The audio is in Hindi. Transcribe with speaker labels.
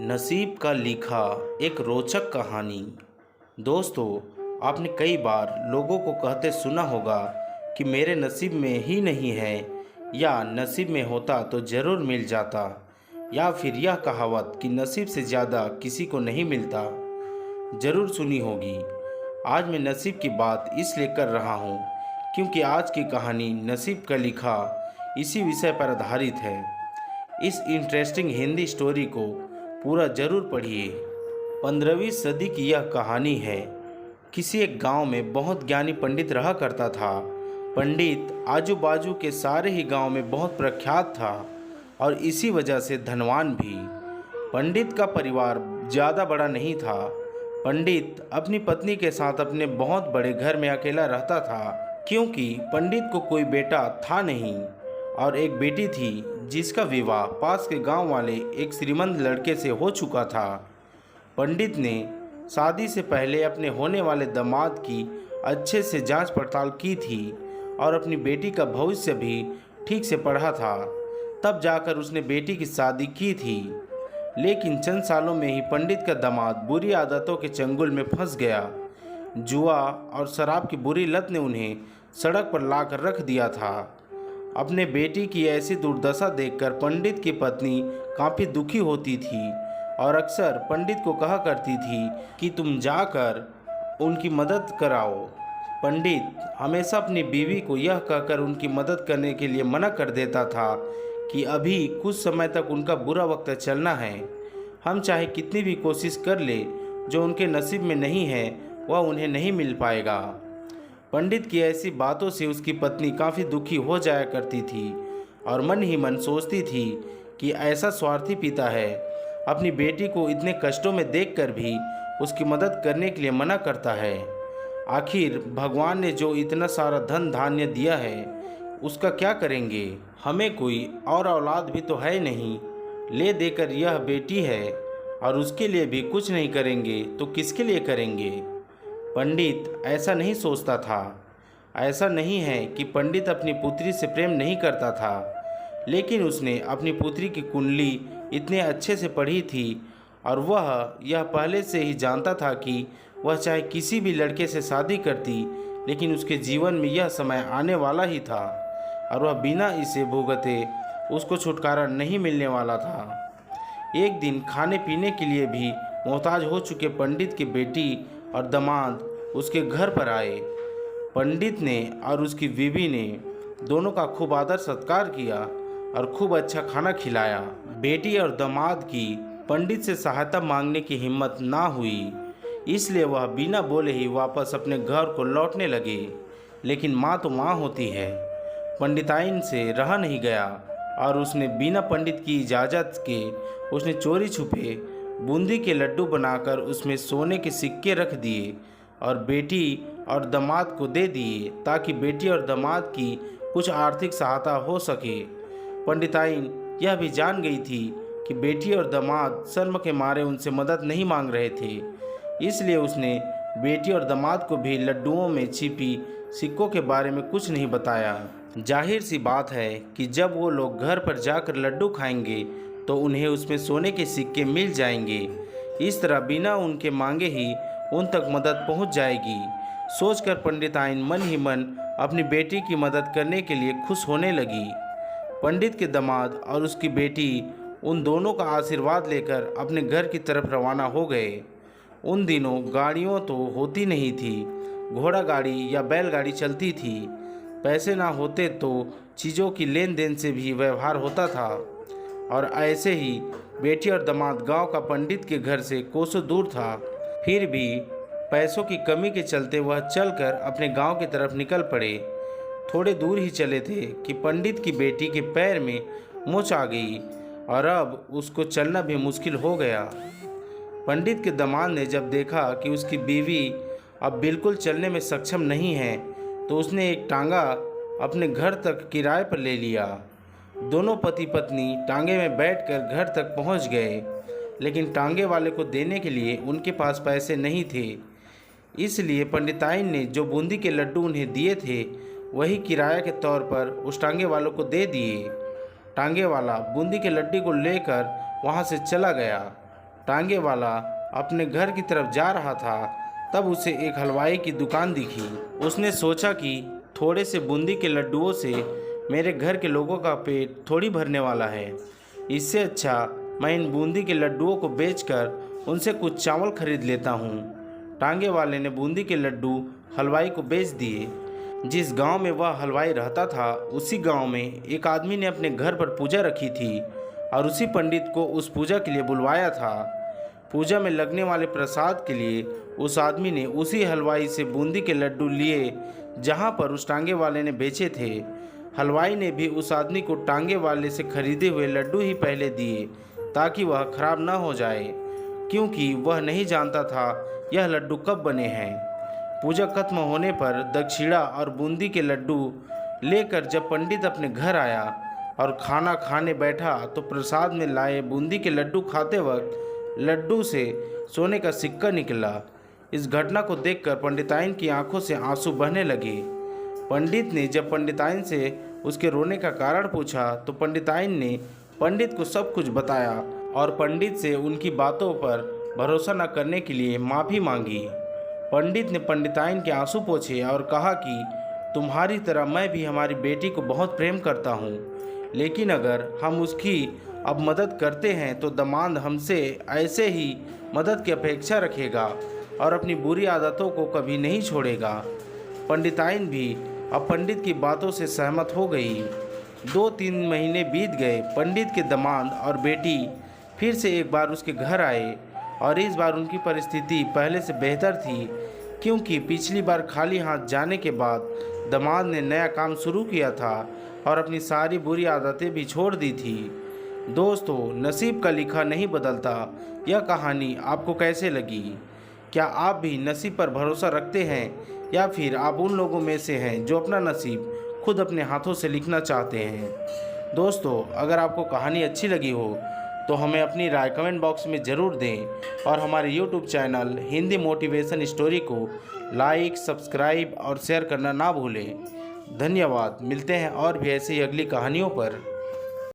Speaker 1: नसीब का लिखा एक रोचक कहानी। दोस्तों, आपने कई बार लोगों को कहते सुना होगा कि मेरे नसीब में ही नहीं है, या नसीब में होता तो ज़रूर मिल जाता, या फिर यह कहावत कि नसीब से ज़्यादा किसी को नहीं मिलता ज़रूर सुनी होगी। आज मैं नसीब की बात इसलिए कर रहा हूँ क्योंकि आज की कहानी नसीब का लिखा इसी विषय पर आधारित है। इस इंटरेस्टिंग हिंदी स्टोरी को पूरा जरूर पढ़िए। 15वीं सदी की यह कहानी है। किसी एक गांव में बहुत ज्ञानी पंडित रहा करता था। पंडित आजू बाजू के सारे ही गांव में बहुत प्रख्यात था और इसी वजह से धनवान भी। पंडित का परिवार ज़्यादा बड़ा नहीं था। पंडित अपनी पत्नी के साथ अपने बहुत बड़े घर में अकेला रहता था, क्योंकि पंडित को कोई बेटा था नहीं और एक बेटी थी जिसका विवाह पास के गांव वाले एक श्रीमंत लड़के से हो चुका था। पंडित ने शादी से पहले अपने होने वाले दामाद की अच्छे से जांच पड़ताल की थी और अपनी बेटी का भविष्य भी ठीक से पढ़ा था। तब जाकर उसने बेटी की शादी की थी। लेकिन चंद सालों में ही पंडित का दामाद बुरी आदतों के चंगुल में फंस गया। जुआ और शराब की बुरी लत ने उन्हें सड़क पर लाकर रख दिया था। अपने बेटी की ऐसी दुर्दशा देखकर पंडित की पत्नी काफ़ी दुखी होती थी और अक्सर पंडित को कहा करती थी कि तुम जाकर उनकी मदद कराओ। पंडित हमेशा अपनी बीवी को यह कहकर उनकी मदद करने के लिए मना कर देता था कि अभी कुछ समय तक उनका बुरा वक्त चलना है। हम चाहे कितनी भी कोशिश कर ले, जो उनके नसीब में नहीं है वह उन्हें नहीं मिल पाएगा। पंडित की ऐसी बातों से उसकी पत्नी काफ़ी दुखी हो जाया करती थी और मन ही मन सोचती थी कि ऐसा स्वार्थी पिता है, अपनी बेटी को इतने कष्टों में देखकर भी उसकी मदद करने के लिए मना करता है। आखिर भगवान ने जो इतना सारा धन धान्य दिया है उसका क्या करेंगे? हमें कोई और औलाद भी तो है नहीं, ले देकर यह बेटी है और उसके लिए भी कुछ नहीं करेंगे तो किसके लिए करेंगे? पंडित ऐसा नहीं सोचता था। ऐसा नहीं है कि पंडित अपनी पुत्री से प्रेम नहीं करता था, लेकिन उसने अपनी पुत्री की कुंडली इतने अच्छे से पढ़ी थी और वह यह पहले से ही जानता था कि वह चाहे किसी भी लड़के से शादी करती, लेकिन उसके जीवन में यह समय आने वाला ही था और वह बिना इसे भुगते उसको छुटकारा नहीं मिलने वाला था। एक दिन खाने पीने के लिए भी मोहताज हो चुके पंडित की बेटी और दामाद उसके घर पर आए। पंडित ने और उसकी बीवी ने दोनों का खूब आदर सत्कार किया और खूब अच्छा खाना खिलाया। बेटी और दामाद की पंडित से सहायता मांगने की हिम्मत ना हुई, इसलिए वह बिना बोले ही वापस अपने घर को लौटने लगे। लेकिन माँ तो माँ होती है। पंडिताइन से रहा नहीं गया और उसने बिना पंडित की इजाज़त के उसने चोरी छुपे बूंदी के लड्डू बनाकर उसमें सोने के सिक्के रख दिए और बेटी और दामाद को दे दिए, ताकि बेटी और दामाद की कुछ आर्थिक सहायता हो सके। पंडिताइन यह भी जान गई थी कि बेटी और दामाद शर्म के मारे उनसे मदद नहीं मांग रहे थे, इसलिए उसने बेटी और दामाद को भी लड्डुओं में छिपी सिक्कों के बारे में कुछ नहीं बताया। जाहिर सी बात है कि जब वो लोग घर पर जाकर लड्डू खाएंगे तो उन्हें उसमें सोने के सिक्के मिल जाएंगे। इस तरह बिना उनके मांगे ही उन तक मदद पहुंच जाएगी। सोचकर पंडिताइन मन ही मन अपनी बेटी की मदद करने के लिए खुश होने लगी। पंडित के दामाद और उसकी बेटी उन दोनों का आशीर्वाद लेकर अपने घर की तरफ रवाना हो गए। उन दिनों गाड़ियों तो होती नहीं थी, घोड़ा गाड़ी या बैलगाड़ी चलती थी। पैसे ना होते तो चीज़ों की लेन देन से भी व्यवहार होता था। और ऐसे ही बेटी और दामाद गांव का पंडित के घर से कोसों दूर था। फिर भी पैसों की कमी के चलते वह चलकर अपने गांव की तरफ निकल पड़े। थोड़े दूर ही चले थे कि पंडित की बेटी के पैर में मोच आ गई और अब उसको चलना भी मुश्किल हो गया। पंडित के दामाद ने जब देखा कि उसकी बीवी अब बिल्कुल चलने में सक्षम नहीं है, तो उसने एक टांगा अपने घर तक किराए पर ले लिया। दोनों पति पत्नी टांगे में बैठकर घर तक पहुंच गए, लेकिन टांगे वाले को देने के लिए उनके पास पैसे नहीं थे। इसलिए पंडिताइन ने जो बूंदी के लड्डू उन्हें दिए थे वही किराया के तौर पर उस टांगे वालों को दे दिए। टांगे वाला बूंदी के लड्डू को लेकर वहां से चला गया। टांगे वाला अपने घर की तरफ जा रहा था, तब उसे एक हलवाई की दुकान दिखी। उसने सोचा कि थोड़े से बूंदी के लड्डुओं से मेरे घर के लोगों का पेट थोड़ी भरने वाला है। इससे अच्छा मैं इन बूंदी के लड्डुओं को बेचकर उनसे कुछ चावल खरीद लेता हूँ। टांगे वाले ने बूंदी के लड्डू हलवाई को बेच दिए। जिस गांव में वह हलवाई रहता था, उसी गांव में एक आदमी ने अपने घर पर पूजा रखी थी और उसी पंडित को उस पूजा के लिए बुलवाया था। पूजा में लगने वाले प्रसाद के लिए उस आदमी ने उसी हलवाई से बूंदी के लड्डू लिए जहां पर उस टांगे वाले ने बेचे थे। हलवाई ने भी उस आदमी को टांगे वाले से खरीदे हुए लड्डू ही पहले दिए ताकि वह खराब ना हो जाए, क्योंकि वह नहीं जानता था यह लड्डू कब बने हैं। पूजा खत्म होने पर दक्षिणा और बूंदी के लड्डू लेकर जब पंडित अपने घर आया और खाना खाने बैठा तो प्रसाद में लाए बूंदी के लड्डू खाते वक्त लड्डू से सोने का सिक्का निकला। इस घटना को देखकर पंडिताइन की आंखों से आंसू बहने लगे। पंडित ने जब पंडिताइन से उसके रोने का कारण पूछा तो पंडिताइन ने पंडित को सब कुछ बताया और पंडित से उनकी बातों पर भरोसा न करने के लिए माफ़ी मांगी। पंडित ने पंडिताइन के आंसू पोंछे और कहा कि तुम्हारी तरह मैं भी हमारी बेटी को बहुत प्रेम करता हूँ, लेकिन अगर हम उसकी अब मदद करते हैं तो दामाद हमसे ऐसे ही मदद की अपेक्षा रखेगा और अपनी बुरी आदतों को कभी नहीं छोड़ेगा। पंडिताइन भी अब पंडित की बातों से सहमत हो गई। 2-3 महीने बीत गए। पंडित के दामाद और बेटी फिर से एक बार उसके घर आए और इस बार उनकी परिस्थिति पहले से बेहतर थी, क्योंकि पिछली बार खाली हाथ जाने के बाद दामाद ने नया काम शुरू किया था और अपनी सारी बुरी आदतें भी छोड़ दी थी। दोस्तों, नसीब का लिखा नहीं बदलता। यह कहानी आपको कैसे लगी? क्या आप भी नसीब पर भरोसा रखते हैं या फिर आप उन लोगों में से हैं जो अपना नसीब खुद अपने हाथों से लिखना चाहते हैं? दोस्तों, अगर आपको कहानी अच्छी लगी हो तो हमें अपनी राय कमेंट बॉक्स में ज़रूर दें और हमारे YouTube channel Hindi motivation story को लाइक, सब्सक्राइब और शेयर करना ना भूलें। धन्यवाद। मिलते हैं और भी ऐसी अगली कहानियों पर।